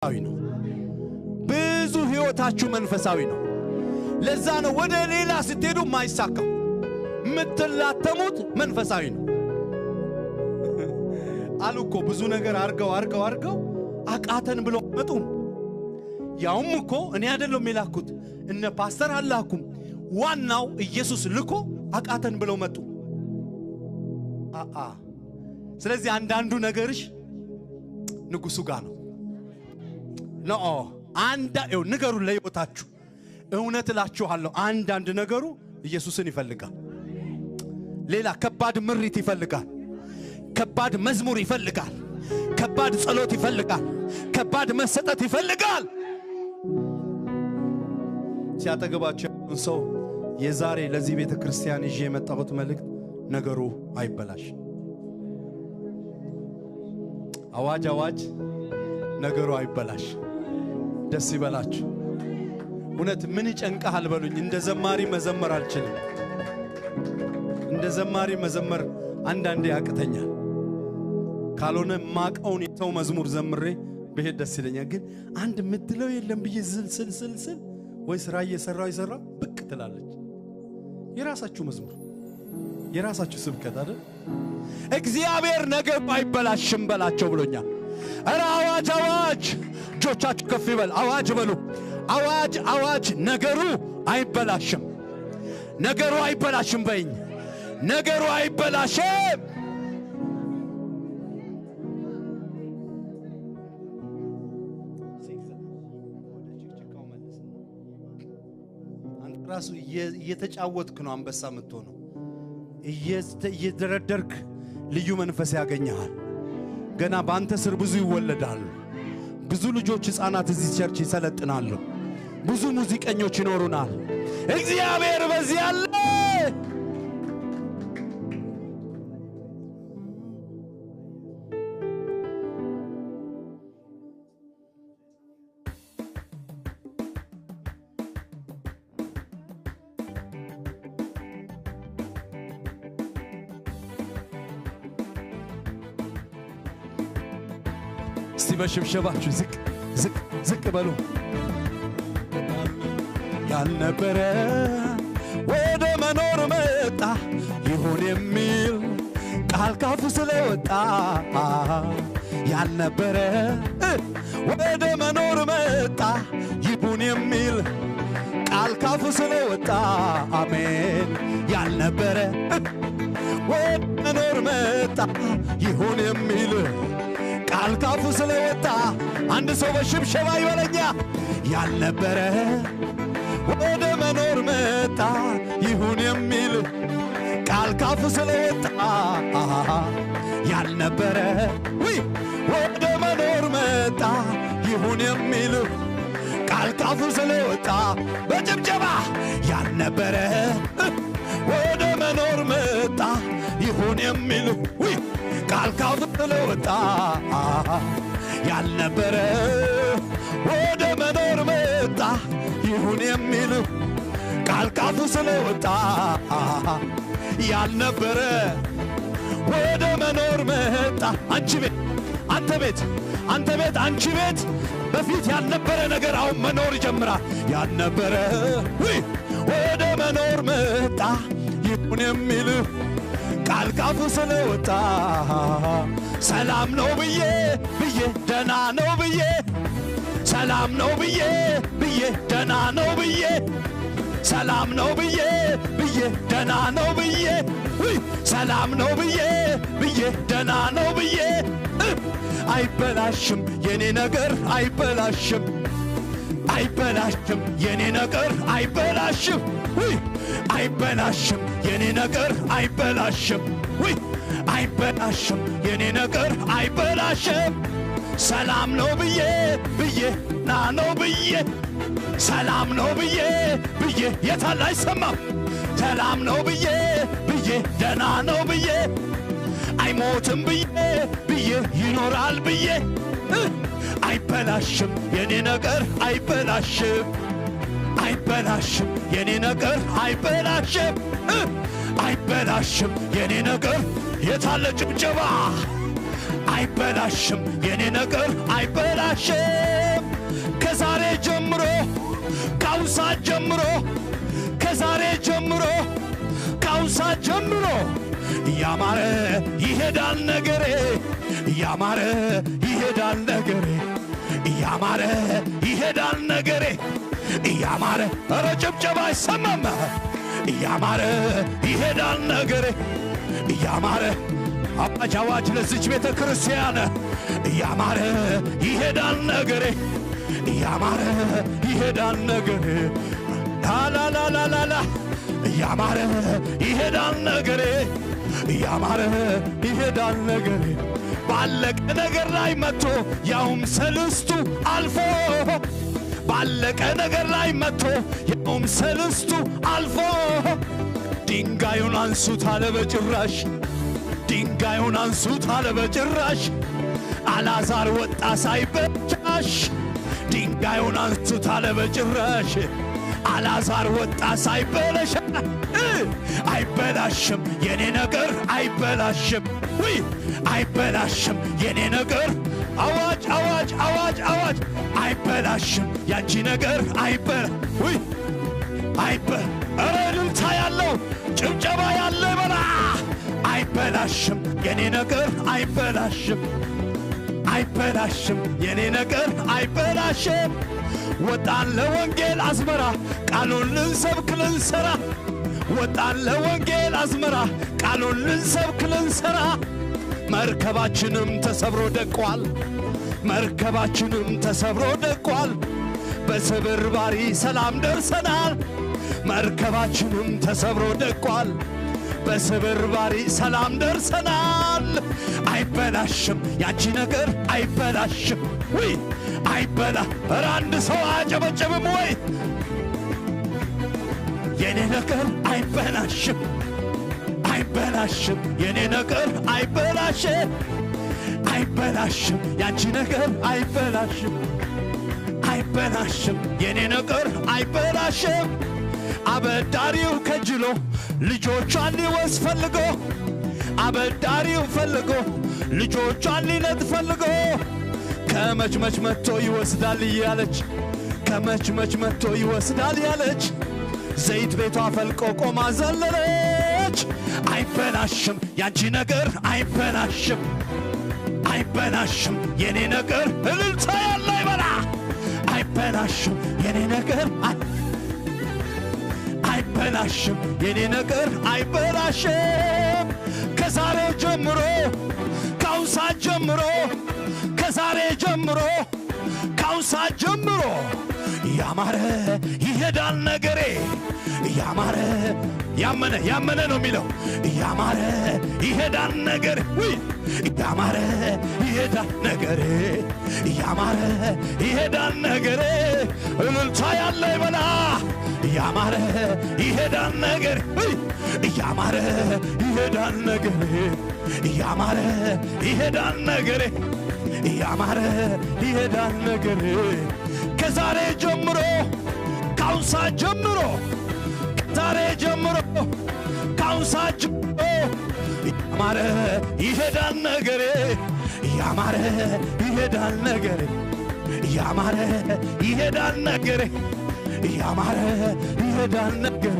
ነው ብዙ ህይወታችሁ መንፈሳዊ ነው ለዛ ነው ወደ ሌላ ስትሄዱ ማይሳካው ምትላተሙት መንፈሳዊ ነው አሉኮ ብዙ ነገር አርገው አቃተን ብሎ መጡ ያውም እኮ እኔ አይደለም የላኩት እነ ፓስተር አላኩም ዋናው ኢየሱስ ልኮ አቃተን ብለው መጡ ስለዚህ አንዳንዱ ነገርሽ ንጉሱ ጋር ነው ነው አንዳው ነገሩ ለይወታችሁ እውነት እላችኋለሁ አንዳንድ ነገሩ ኢየሱስን ይፈልጋል ሌላ ከባድ ምሪት ይፈልጋል ከባድ መዝሙር ይፈልጋል ከባድ ጸሎት ይፈልጋል ከባድ መሰጠት ይፈልጋል ሲያጠገባቸው ሰው የዛሬ ለዚህ ቤተ ክርስቲያን ይዤ የመጣሁት መልእክት ነገሩ አይበላሽ አዋጅ ነገሩ አይበላሽ ደስ ይበላችሁ እውነት ምን ይጨንቃል በሉኝ እንደ ዘማሪ መዘመር አልችልም እንደ ዘማሪ መዘመር አንዳንዴ ያቅተኛል ካልሆነ ማቀውን የተው መዝሙር ዘምሬ በሄድ ደስ ይለኛል ግን አንድ ምትለው የለም ብዬ ስልስል ወይ ስራ እየሰራው ብቅ ትላለች የራሳችሁ መዝሙር የራሳችሁ ስብከት አይደል እግዚአብሔር ነገሩ አይበላሽም በላቸው ብሎኛል አረ አዋጅ ጆቻችሁ ከፍ ይበል አዋጅ በሉ አዋጅ ነገሩ አይበላሽም በእኝ ነገሩ አይበላሽም አንተ ራሱ እየተጫወትክ ነው አንበሳ የምትሆነው እየደረደርክ ልዩ መንፈስ ያገኛል ገና ባንተ ስር ብዙ ይወለዳሉ ብዙ ልጆች ህፃናት እዚህ ቸርች ይሰለጥናሉ ብዙ ሙዚቀኞች ይኖሩናል እግዚአብሔር በዚህ አለ በሽብሸባችሁ ዝቅ በሉ ያልነበረ ወደ መኖር መጣ ይሁን የሚል ቃል ካፉ ስለወጣ ያልነበረ ወደ መኖር መጣ ይሁን የሚል ቃል ካፉ ስለወጣ አሜን ያልነበረ ወደ መኖር መጣ ይሁን የሚል ቃል ካፉ ስለወጣ አንድ ሰው በሽብሸባ ይበለኛ ያልነበረ ወደ መኖር መጣ ይሁን የሚል ቃል ካፉ ስለወጣ ያልነበረ ወደ መኖር መጣ ይሁን የሚል ቃል ካፉ ስለወጣ በጭብጨባ ያልነበረ ወደ መኖር መጣ ይሁን የሚል ቃል ካፉ ስለወጣ ያልነበረ ወደ መኖር መጣ ይሁን የሚል ቃል ካፉ ስለወጣ ያልነበረ ወደ መኖር መጣ አንተ ቤት አንቺ ቤት በፊት ያልነበረ ነገር አሁን መኖር ይጀምራል ያልነበረ ወደ መኖር መጣ ይሁን የሚል ቃል ካፉ ስለወጣ ሰላም ነው ብዬ ደና ነው ብዬ ሰላም ነው ብዬ ደና ነው ብዬ ሰላም ነው ብዬ ደና ነው ብዬ ሰላም ነው ብዬ ደና ነው ብዬ አይበላሽም የኔ ነገር አይበላሽም የኔ ነገር አይበላሽም አይበላሽም የኔ ነገር አይበላሽም የኔ ነገር አይበላሽም ሰላም ነው ብዬ ና ነው ብዬ ሰላም ነው ብዬ የታለ አይሰማም ሰላም ነው ብዬ ደና ነው ብዬ አይሞትም ብዬ ይኖራል ብዬ አይበላሽም የኔ ነገር አይበላሽም የኔ ነገር አይበላሽም የኔ ነገር የታለ ጭብጨባ አይበላሽም የኔ ነገር አይበላሽም ጀምሮ ያማረ ይሄዳል ነገሬ ያማረ ይሄዳል ነገሬ ያማረ ይሄዳል ነገሬ ያማረ ኧረ ጭብጨባ አይሰማም ያማረ ይሄዳል ነገሬ ያማረ አዋጅ አዋጅ ለዚች ቤተ ክርስቲያን ያማረ ይሄዳል ነገሬ ያማረ ይሄዳል ነገሬ ላላላላላ ያማረ ይሄዳል ነገሬ ያማረ ይሄዳል ነገሬ ባለቀ ነገር ላይ መጥቶ ያውም ሰልስቱ አልፎ ባለቀ ነገር ላይ መጥቶ ያውም ሰልስቱ አልፎ ድንጋዩን አንሱት አለ በጭራሽ ድንጋዩን አንሱት አለ በጭራሽ አልዓዛር ወጣ ሳይበላሽ ድንጋዩን አንሱት አለ በጭራሽ አልዓዛር ወጣ ሳይበላሽ አይበላሽም የኔ ነገር አይበላሽም ወይ አይበላሽም የኔ ነገር አዋጅ አዋጅ አዋጅ አዋጅ አይበላሽም ያንቺ ነገር ወይ ኧረ እልልታ ያለው ጭብጨባ ያለ በላ አይበላሽም የኔ ነገር አይበላሽም አይበላሽም የኔ ነገር አይበላሽም ወጣን ለወንጌል አዝመራ ቃሉን ልንሰብክ ልንሰራ ወጣን ለወንጌል አዝመራ ቃሉን ልንሰብክ ልንሰራ መርከባችንም ተሰብሮ ደቋል መርከባችንም ተሰብሮ ደቋል በስብርባሪ ሰላም ደርሰናል መርከባችንም ተሰብሮ ደቋል በስብርባሪ ሰላም ደርሰናል አይበላሽም ያንቺ ነገር አይበላሽም ወይ አይበላ ኧረ አንድ ሰው አጨበጨብም ወይ የኔ ነገር አይበላሽም አይበላሽም የኔ ነገር አይበላሽም አይበላሽም ያንቺ ነገር አይበላሽም አይበላሽም የኔ ነገር አይበላሽም አበዳሪው ከጅሎ ልጆቿን ሊወስ ፈልጎ አበዳሪው ፈልጎ ልጆቿን ሊነጥ ፈልጎ ከመችመች መጥቶ ይወስዳል እያለች ከመችመች መጥቶ ይወስዳል ያለች ዘይት ቤቷ ፈልቆ ቆማ ዘለለች አይበላሽም ያንቺ ነገር አይበላሽም አይበላሽም የኔ ነገር እልልታ ያለ ይበላ አይበላሽም የኔ ነገር አይበላሽም የኔ ነገር አይበላሽም ከዛሬ ጀምሮ ካውሳ ጀምሮ ከዛሬ ጀምሮ ካውሳ ጀምሮ ያማረ ይሄዳል ነገሬ ያማረ ያመነ ነው የሚለው ያማረ ይሄዳል ነገር ወይ ያማረ ይሄዳል ነገሬ ያማረ ይሄዳል ነገሬ እልልታ ያለ ይበላ ያማረ ይሄዳል ነገር ያማረ ይሄዳል ነገር ያማረ ይሄዳል ነገር ያማረ ይሄዳል ነገር ከዛሬ ጀምሮ ካውሳ ጀምሮ ከዛሬ ጀምሮ ካውሳ ጀምሮ ያማረ ይሄዳል ነገር ያማረ ይሄዳል ነገር ያማረ ይሄዳል ነገር ያማረ ይሄዳል ነገር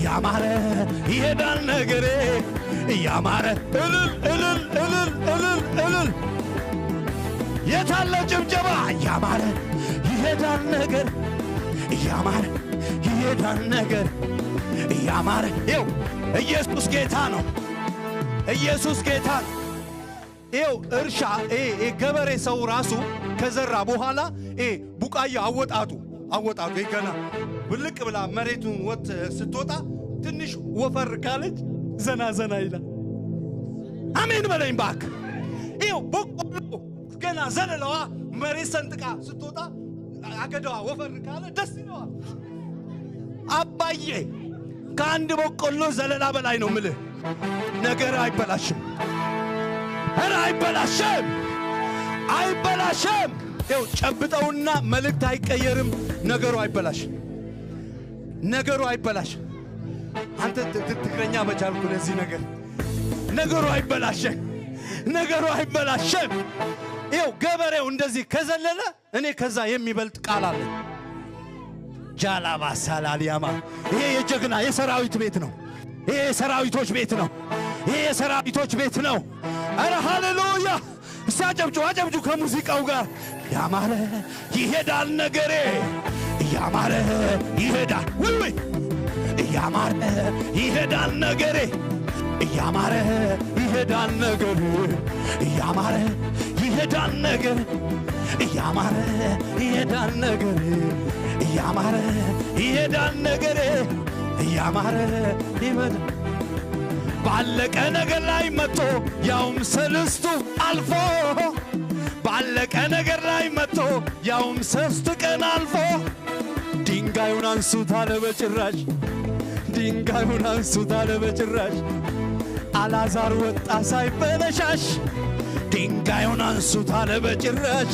ያማረ ይሄዳል ነገር ያማረ እልል የታለ ጭብጨባ ያማረ ይሄዳል ነገር ያማረ ይሄዳል ነገር ያማረ ይው ኢየሱስ ጌታ ነው ኢየሱስ ጌታ ነው ይው እርሻ ገበሬ ሰው ራሱ ከዘራ በኋላ ቡቃያ አወጣጡ ይገና ብልቅ ብላ መሬቱን ወጥ ስትወጣ ትንሽ ወፈር ካለች ዘና ይላል አሜን በለኝ ባክ ይው በቆሎ ገና ዘለለዋ መሬት ሰንጥቃ ስትወጣ አገዳዋ ወፈር ካለ ደስ ይለዋል አባዬ ከአንድ በቆሎ ዘለላ በላይ ነው ምልህ ነገር አይበላሽም ኧረ አይበላሽም ይው ጨብጠውና መልእክት አይቀየርም ነገሩ አይበላሽ አንተ ትክክለኛ በቻልኩ ለዚህ ነገሩ አይበላሽም ይው ገበሬው እንደዚህ ከዘለለ እኔ ከዛ የሚበልጥ ቃል አለ ጃላባ ሳላሊያማ ይሄ የጀግና የሰራዊት ቤት ነው ይሄ ሰራዊቶች ቤት ነው። ይሄ ሰራዊቶች ቤት ነው። አረ ሃሌሉያ! ሲያጨብጩ አጨብጩ ከሙዚቃው ጋር ያማረ ይሄዳል ነገሬ ያማረ ይሄዳል ወይ ያማረ ይሄዳል ነገሬ ያማረ ይሄዳል ነገሬ ያማረ ይሄዳል ነገሬ ያማረ ይሄዳል ነገሬ ያማረ ይሄዳል ነገሬ ያማረ ይሄዳል ባለቀ ነገር ላይ መጥቶ ያውም ሰልስቱ አልፎ ባለቀ ነገር ላይ መጥቶ ያውም ሶስት ቀን አልፎ ድንጋዩን አንሱት አለ በጭራሽ ድንጋዩን አንሱት አለ በጭራሽ አልዓዛር ወጣ ሳይበለሻሽ ድንጋዩን አንሱት አለ በጭራሽ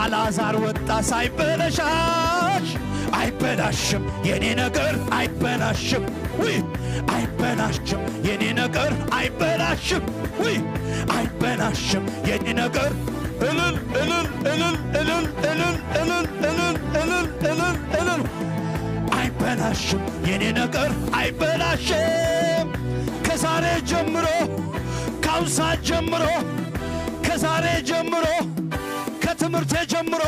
አልዓዛር ወጣ ሳይበለሻሽ አይበላሽም የኔ ነገር አይበላሽም ወይ አይበላሽም የኔ ነገር አይበላሽም ወይ አይበላሽም የኔ ነገር እልል እልል እልል እልል እልል እልል እልል እልል እልል እልል አይበላሽም የኔ ነገር አይበላሽም ከዛሬ ጀምሮ ካውሳ ጀምሮ ከዛሬ ጀምሮ ከትምህርቴ ጀምሮ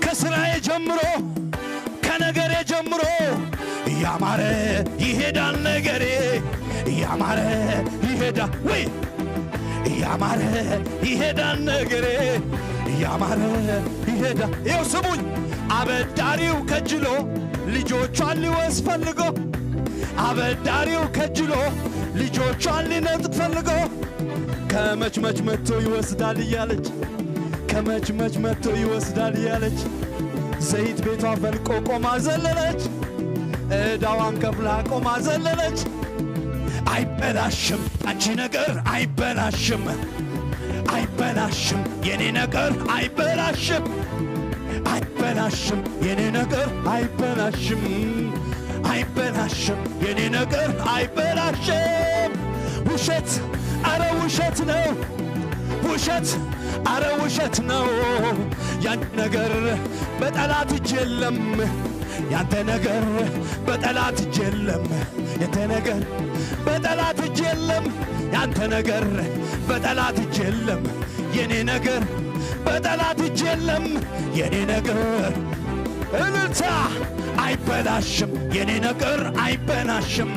ከስራዬ ጀምሮ ከነገሬ ጀምሮ ያማረ ይሄዳል ነገሬ ያማረ ይሄዳል ወይ ያማረ ይሄዳል ነገሬ ያማረ ይሄዳል ይኸው ስሙኝ አበዳሪው ከጅሎ ልጆቿን ሊወስድ ፈልጎ አበዳሪው ከጅሎ ልጆቿን ሊነጥቅ ፈልጎ ከመችመች መጥቶ ይወስዳል እያለች ከመችመች መጥቶ ይወስዳል እያለች ዘይት ቤቷ ፈልቆ ቆማ ዘለለች ዕዳዋን ከፍላ ቆማ ዘለለች አይበላሽም አንቺ ነገር አይበላሽም አይበላሽም የኔ ነገር አይበላሽም አይበላሽም የኔ ነገር አይበላሽም አይበላሽም የኔ ነገር አይበላሽም ውሸት አረ ውሸት ነው ውሸት አረ ውሸት ነው ያንተ ነገር በጠላት እጅ የለም ያንተ ነገር በጠላት እጅ የለም ያንተ ነገር በጠላት እጅ የለም ያንተ ነገር በጠላት እጅ የለም የኔ ነገር በጠላት እጅ የለም የኔ ነገር እልልታ አይበላሽም የኔ ነገር አይበላሽም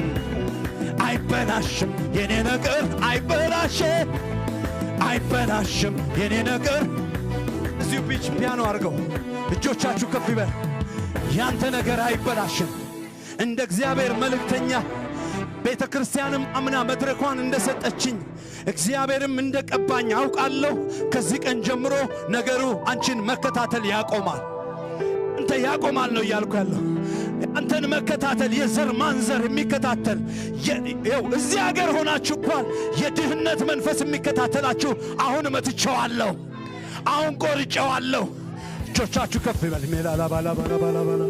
አይበላሽም የኔ ነገር አይበላሽም አይበላሽም የኔ ነገር እዚሁ ቢች ፒያኖ አድርገው እጆቻችሁ ከፍ ይበል ያንተ ነገር አይበላሽም እንደ እግዚአብሔር መልእክተኛ ቤተ ክርስቲያንም አምና መድረኳን እንደሰጠችኝ እግዚአብሔርም እንደቀባኝ አውቃለሁ ከዚህ ቀን ጀምሮ ነገሩ አንቺን መከታተል ያቆማል አንተ ያቆማል ነው ያልኩ ያለው አንተን መከታተል የዘር ማንዘር የሚከታተል እዚህ ሀገር ሆናችሁ እንኳን የድህነት መንፈስ የሚከታተላችሁ አሁን መትቼዋለሁ አሁን ቆርጬዋለሁ እጆቻችሁ ከፍ ይበል ሜላላ ባላ ባላ ባላ ባላ